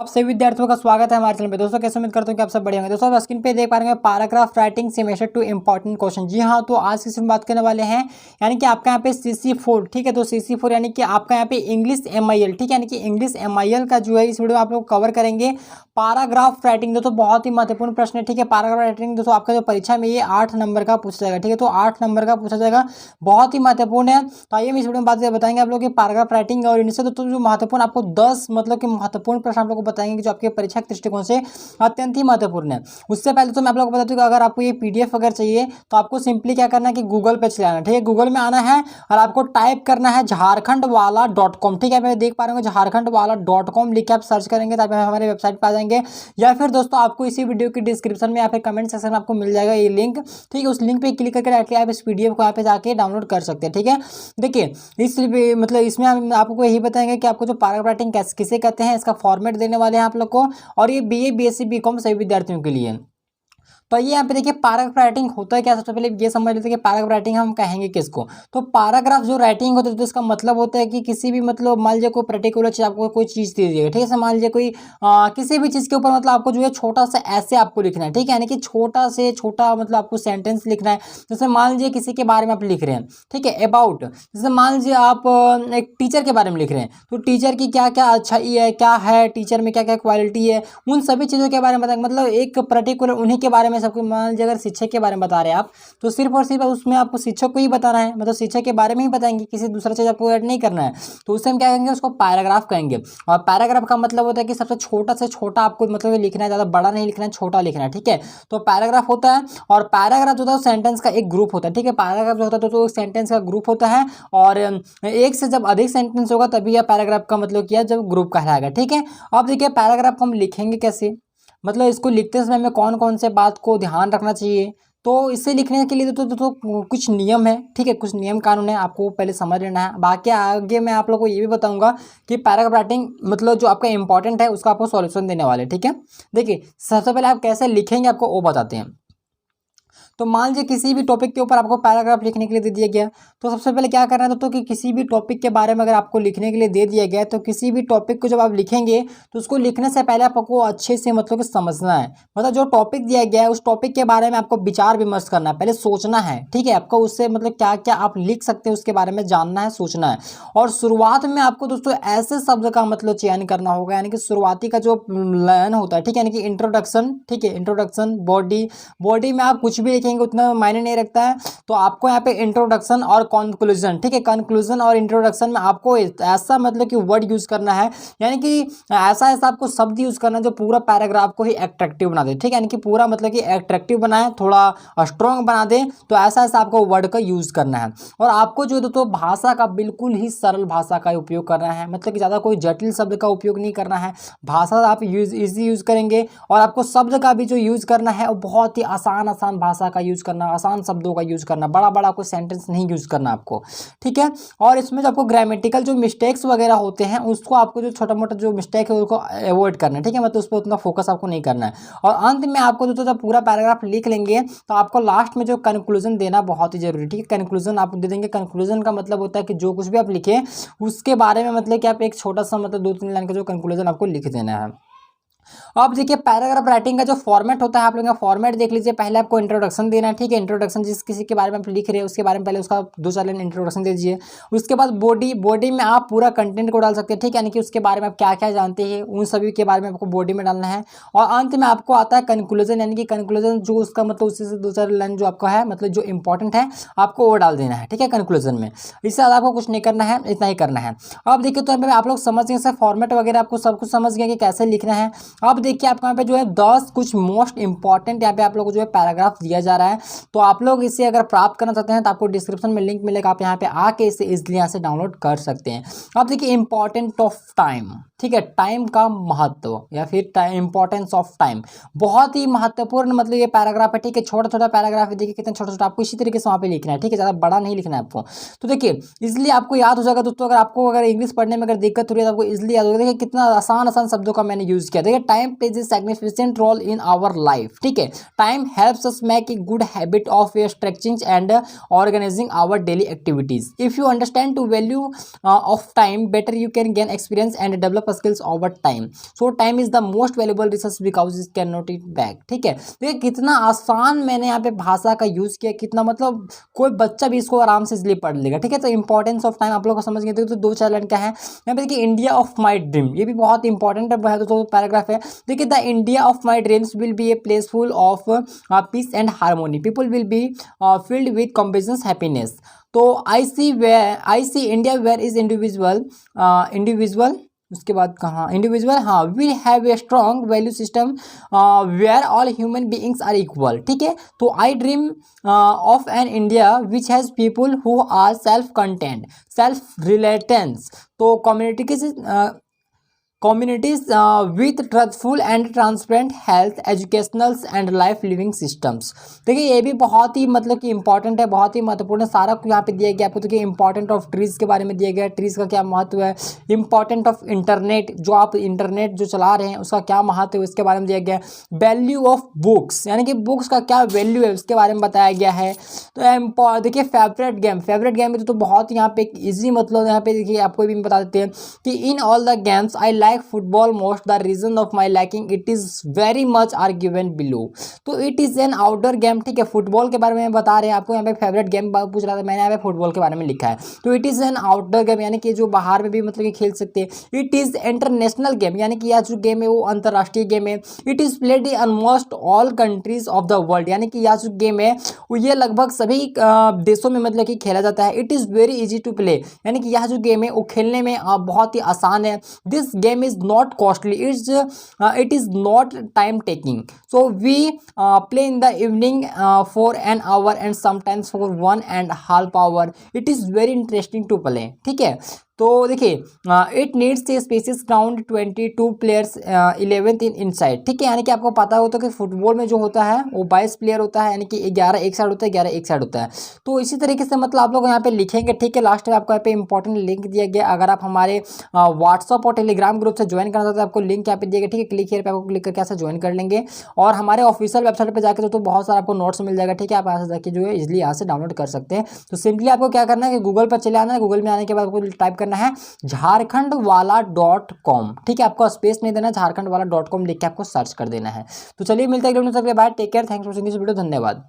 सभी विद्यार्थियों का स्वागत है हमारे चैनल पे। दोस्तों कैसे उम्मीद करता हूँ कि आप सब बढ़िया होंगे। दोस्तों आप स्क्रीन पे देख पा रहे हैं paragraph writing semester 2 important question. जी हाँ, तो आज की बात करने वाले हैं यानी कि आपका यहाँ पे CC4, ठीक है। तो CC4 यानी कि आपका यहाँ पे इंग्लिश MIL, ठीक है, यानी कि इंग्लिश MIL का जो है इस वीडियो में आप लोग कवर करेंगे। पैराग्राफ राइटिंग दोस्तों बहुत ही महत्वपूर्ण प्रश्न है, ठीक है। पैराग्राफ राइटिंग दोस्तों आपका जो परीक्षा में ये 8 नंबर का पूछा जाएगा, ठीक है। तो 8 नंबर का पूछा जाएगा, बहुत ही महत्वपूर्ण है। तो आइए हम इस वीडियो में बात बताएंगे आप लोग कि पैराग्राफ राइटिंग और इनसे तो जो महत्वपूर्ण आपको 10 मतलब कि महत्वपूर्ण प्रश्न आप लोग को बताएंगे कि जो आपके परीक्षा के दृष्टिकोण से अत्यंत ही महत्वपूर्ण है। उससे पहले तो मैं आप लोगों को बता दूं कि अगर आपको ये PDF अगर चाहिए तो आपको सिंपली क्या करना है कि गूगल पे चले आना, ठीक है। गूगल में आना है और आपको टाइप करना है झारखंडवाला.com, ठीक है। मैं देख पा रहे हो झारखंडवाला.com लिख के आप सर्च करेंगे तो आप हमारे वेबसाइट पर आ जाएंगे, या फिर दोस्तों आपको इसी वीडियो की डिस्क्रिप्शन में या फिर कमेंट सेक्शन में आपको मिल जाएगा ये लिंक, ठीक है। उस लिंक पे क्लिक करके डायरेक्टली आप इस PDF को यहाँ पे जाके डाउनलोड कर सकते हैं, ठीक है। देखिए इस मतलब इसमें हम आपको यही बताएंगे कि आपको जो पैराग्राफ राइटिंग किसे कहते हैं, इसका फॉर्मेट देने वाले हैं आप लोग को, और ये BA BSc BCom सभी विद्यार्थियों के लिए। तो ये यहाँ पे देखिए पैराग्राफ राइटिंग होता है क्या। सबसे पहले ये समझ लेते हैं कि पैराग्राफ राइटिंग हम कहेंगे किसको। तो पैराग्राफ जो राइटिंग होता है तो इसका मतलब होता है कि किसी भी मतलब मान लीजिए कोई पर्टिकुलर चीज आपको कोई चीज दे दी है, ठीक है। मान लीजिए कोई किसी भी चीज के ऊपर मतलब आपको जो है छोटा सा ऐसे आपको लिखना है, ठीक है, यानी कि छोटा से छोटा मतलब आपको सेंटेंस लिखना है। जैसे मान लीजिए किसी के बारे में आप लिख रहे हैं, ठीक है, अबाउट, जैसे मान लीजिए आप एक टीचर के बारे में लिख रहे हैं, तो टीचर की क्या क्या अच्छाई है, क्या है टीचर में, क्या क्या क्वालिटी है, उन सभी चीज़ों के बारे में बताएंगे। मतलब एक पर्टिकुलर उन्हीं के बारे में सबको, मान लीजिए अगर शिक्षक के बारे में बता रहे हैं आप, तो सिर्फ और सिर्फ उसमें आपको शिक्षक को ही बताना है, मतलब शिक्षक के बारे में ही बताएंगे, किसी दूसरा चीज़ आपको ऐड नहीं करना है। तो उससे हम क्या कहेंगे, उसको पैराग्राफ कहेंगे। और पैराग्राफ का मतलब होता है कि सबसे छोटा से छोटा आपको मतलब लिखना है, ज़्यादा बड़ा नहीं लिखना है, छोटा लिखना है, ठीक है। तो पैराग्राफ होता है, और पैराग्राफ जो होता है सेंटेंस का एक ग्रुप होता है, ठीक है। पैराग्राफ जो होता है तो सेंटेंस का ग्रुप होता है, और एक से जब अधिक सेंटेंस होगा तभी यह पैराग्राफ का मतलब किया जब ग्रुप कहलाएगा, ठीक है। अब देखिए पैराग्राफ को हम लिखेंगे कैसे, मतलब इसको लिखते समय में कौन कौन से बात को ध्यान रखना चाहिए। तो इसे लिखने के लिए तो कुछ नियम है, ठीक है, कुछ नियम कानून है, आपको पहले समझ लेना है। बाकी आगे मैं आप लोगों को ये भी बताऊंगा कि पैराग्राफ राइटिंग मतलब जो आपका इंपॉर्टेंट है उसका आपको सॉल्यूशन देने वाले, ठीक है। देखिए सबसे पहले आप कैसे लिखेंगे आपको वो बताते हैं। तो मान लीजिए किसी भी टॉपिक के ऊपर आपको पैराग्राफ लिखने के लिए दे दिया गया, तो सबसे पहले क्या करना है दोस्तों कि किसी भी टॉपिक के बारे में अगर आपको लिखने के लिए दे दिया गया है, तो किसी भी टॉपिक को जब आप लिखेंगे तो उसको लिखने से पहले आपको अच्छे से मतलब कि समझना है। मतलब जो टॉपिक दिया गया है उस टॉपिक के बारे में आपको विचार विमर्श करना है, पहले सोचना है, ठीक है। आपको उससे मतलब क्या क्या आप लिख सकते हैं उसके बारे में जानना है, सोचना है। और शुरुआत में आपको दोस्तों ऐसे शब्द का मतलब चयन करना होगा, यानी कि शुरुआती का जो लाइन होता है, ठीक है, यानी कि इंट्रोडक्शन, ठीक है, इंट्रोडक्शन, बॉडी में आप कुछ भी लिखेंगे उतना मायने नहीं रखता है। तो आपको यहाँ पे इंट्रोडक्शन और कंक्लूजन, ठीक है, कंक्लूजन और इंट्रोडक्शन में आपको ऐसा मतलब कि वर्ड यूज करना है, यानी कि ऐसा ऐसा आपको शब्द यूज करना है जो पूरा पैराग्राफ को ही एट्रैक्टिव बना दे, ठीक है, यानी कि पूरा मतलब कि एट्रैक्टिव बनाए, थोड़ा स्ट्रॉन्ग बना दे। तो ऐसा ऐसा आपको वर्ड का यूज करना है। और आपको जो है तो भाषा का बिल्कुल ही सरल भाषा का उपयोग करना है, मतलब कि ज़्यादा कोई जटिल शब्द का उपयोग नहीं करना है। भाषा आप ईजी यूज करेंगे, और आपको शब्द का भी जो यूज करना है वो बहुत ही आसान आसान भाषा का यूज करना, आसान शब्दों का यूज करना, बड़ा बड़ा कोई सेंटेंस नहीं यूज करना आपको, ठीक है। और इसमें जो आपको ग्रामेटिकल जो मिस्टेक्स वगैरह होते हैं उसको आपको जो छोटा मोटा जो मिस्टेक है उसको अवॉइड करना है, ठीक है, मतलब उस पर उतना फोकस आपको नहीं करना है। और अंत में आपको जो जब पूरा पैराग्राफ लिख लेंगे तो आपको लास्ट में जो कंक्लूजन देना बहुत ही जरूरी है, ठीक है। कंक्लूजन आप दे देंगे। कंक्लूजन का मतलब होता है कि जो कुछ भी आप लिखे उसके बारे में मतलब कि आप एक छोटा सा मतलब 2-3 लाइन का जो कंक्लूजन आपको लिख देना है। अब देखिए पैराग्राफ राइटिंग का जो फॉर्मेट होता है, आप लोगों का फॉर्मेट देख लीजिए। पहले आपको इंट्रोडक्शन देना है, ठीक है, इंट्रोडक्शन जिस किसी के बारे में आप लिख रहे हैं उसके बारे में पहले उसका 2-4 लाइन इंट्रोडक्शन दे दीजिए। उसके बाद बॉडी में आप पूरा कंटेंट को डाल सकते हैं, ठीक है, यानी कि उसके बारे में आप क्या क्या जानते हैं उन सभी के बारे में आपको बॉडी में डालना है। और अंत में आपको आता है कंक्लूजन, यानी कि कंक्लूजन जो उसका मतलब उससे 2-4 लाइन जो आपका है मतलब जो इंपॉर्टेंट है आपको वो डाल देना है, ठीक है, कंक्लूजन में। इससे ज़्यादा आपको कुछ नहीं करना है, इतना ही करना है। अब देखिए तो आप लोग समझ गए सर फॉर्मेट वगैरह आपको सब कुछ समझ गया कि कैसे लिखना है। अब देखिए आपको पे जो है 10 कुछ मोस्ट इंपॉर्टेंट यहाँ पे आप लोगों को जो है पैराग्राफ दिया जा रहा है। तो आप लोग इसे अगर प्राप्त करना चाहते हैं तो आपको डिस्क्रिप्शन में लिंक मिलेगा, आप यहाँ पे आके इसे इजिली यहाँ से डाउनलोड कर सकते हैं। अब देखिए इंपॉर्टेंट ऑफ टाइम, ठीक है, टाइम का महत्व या फिर इंपॉर्टेंस ऑफ टाइम, बहुत ही महत्वपूर्ण मतलब ये पैराग्राफ है, ठीक है। छोटा छोटा पैराग्राफ है, देखिए कितना छोटा छोटा, आपको इसी तरीके से वहाँ पे लिखना है, ठीक है, ज़्यादा बड़ा नहीं लिखना है आपको। तो देखिए इसलिए आपको याद हो जाएगा दोस्तों। अगर इंग्लिश पढ़ने में अगर दिक्कत हो रही है तो आपको इजिली याद होगा। देखिए कितना आसान आसान शब्दों का मैंने यूज किया। देखिए time plays significant role in our life, ठीक है। Time helps us make a good habit of structuring and organizing our daily activities. If you understand to value of time better, you can gain experience and develop develop skills over time, so time is the most valuable resource because it can not it back. ठीक है, देखिए कितना आसान मैंने यहाँ पे भाषा का यूज किया, कितना मतलब कोई बच्चा भी इसको आराम से इसलिए पढ़ लेगा। ठीक है, तो इंपॉर्टेंस ऑफ टाइम आप लोग को समझ गए। तो 2-4 लाइन क्या है यहाँ पे, देखिए इंडिया ऑफ माई ड्रीम, ये भी बहुत इंपॉर्टेंट है, तो पैराग्राफ है। देखिए the India of my dreams will be a place full of peace and harmony, people will be filled with compassion happiness। तो I see India where is individual उसके बाद कहाँ इंडिविजुअल, हाँ we have a strong value system where all human beings are equal. ठीक है, तो I dream of an India which has people who are self content, self reliance, तो communities with truthful and transparent health, educationals and life living systems। देखिए ये भी बहुत ही मतलब कि इंपॉर्टेंट है, बहुत ही महत्वपूर्ण है, सारा कुछ यहाँ पे दिया गया आपको। देखिए इंपॉर्टेंट ऑफ ट्रीज़ के बारे में दिया गया है, ट्रीज़ का क्या महत्व है, इंपॉर्टेंट ऑफ इंटरनेट, जो आप इंटरनेट जो चला रहे हैं उसका क्या महत्व है उसके बारे में दिया गया है। वैल्यू ऑफ बुक्स, यानी कि बुक्स का क्या वैल्यू है उसके बारे में बताया गया है। तो देखिए फेवरेट गेम में तो बहुत यहाँ पे ईजी मतलब यहाँ पे देखिए आपको भी बता देते हैं कि in all the games I like football most, the reason of my liking it is very much are given below. तो it is an outdoor game. ठीक है, फुटबॉल के बारे में बता रहे हैं आपको, यहाँ पे फेवरेट गेम पूछ रहा था, मैंने यहाँ पे फुटबॉल के बारे में लिखा है। तो it is an outdoor game, यानी कि जो बाहर में भी मतलब कि खेल सकते हैं। इट इज इंटरनेशनल गेम, यानी कि यह जो गेम है वो अंतर्राष्ट्रीय गेम है। It is played in almost all countries of the world, यानी कि यह जो गेम है वो ये लगभग सभी देशों में मतलब कि खेला जाता है। It is very easy to play, यानी कि यह जो गेम है वो खेलने में बहुत ही आसान है। This game is not costly, it is not time taking, so we play in the evening for an hour and sometimes for 1.5 hour, it is very interesting to play। ठीक है, तो देखिए it needs a spacious ground 22 players 11th in inside. ठीक है, यानी कि आपको पता होता है कि फुटबॉल में जो होता है वो 22 प्लेयर होता है, यानी कि 11 एक साइड होता है, 11 एक साइड होता है। तो इसी तरीके से मतलब आप लोग यहाँ पे लिखेंगे। ठीक है, लास्ट में आपको यहाँ पे इंपॉर्टेंट लिंक दिया गया, अगर आप हमारे व्हाट्सअप और टेलीग्राम ग्रुप से ज्वाइन करना चाहते हैं आपको लिंक यहाँ पे दिया गया। ठीक है, क्लिक हियर पे आपको क्लिक करके ऐसे ज्वाइन कर लेंगे और हमारे ऑफिशियल वेबसाइट पर जाकर तो बहुत सारा आपको नोट्स मिल जाएगा। ठीक है, आप यहाँ से जाके जो है इजिली यहाँ से डाउनलोड कर सकते हैं। तो सिंपली आपको क्या करना है कि गूगल पर चले आना है, गूगल में आने के बाद आपको टाइप करना है झारखंडवाला.com। ठीक है, आपको स्पेस नहीं देना, झारखंडवाला.com लिख के आपको सर्च कर देना है। तो चलिए मिलते हैं, bye, take care, thanks for watching this video, धन्यवाद।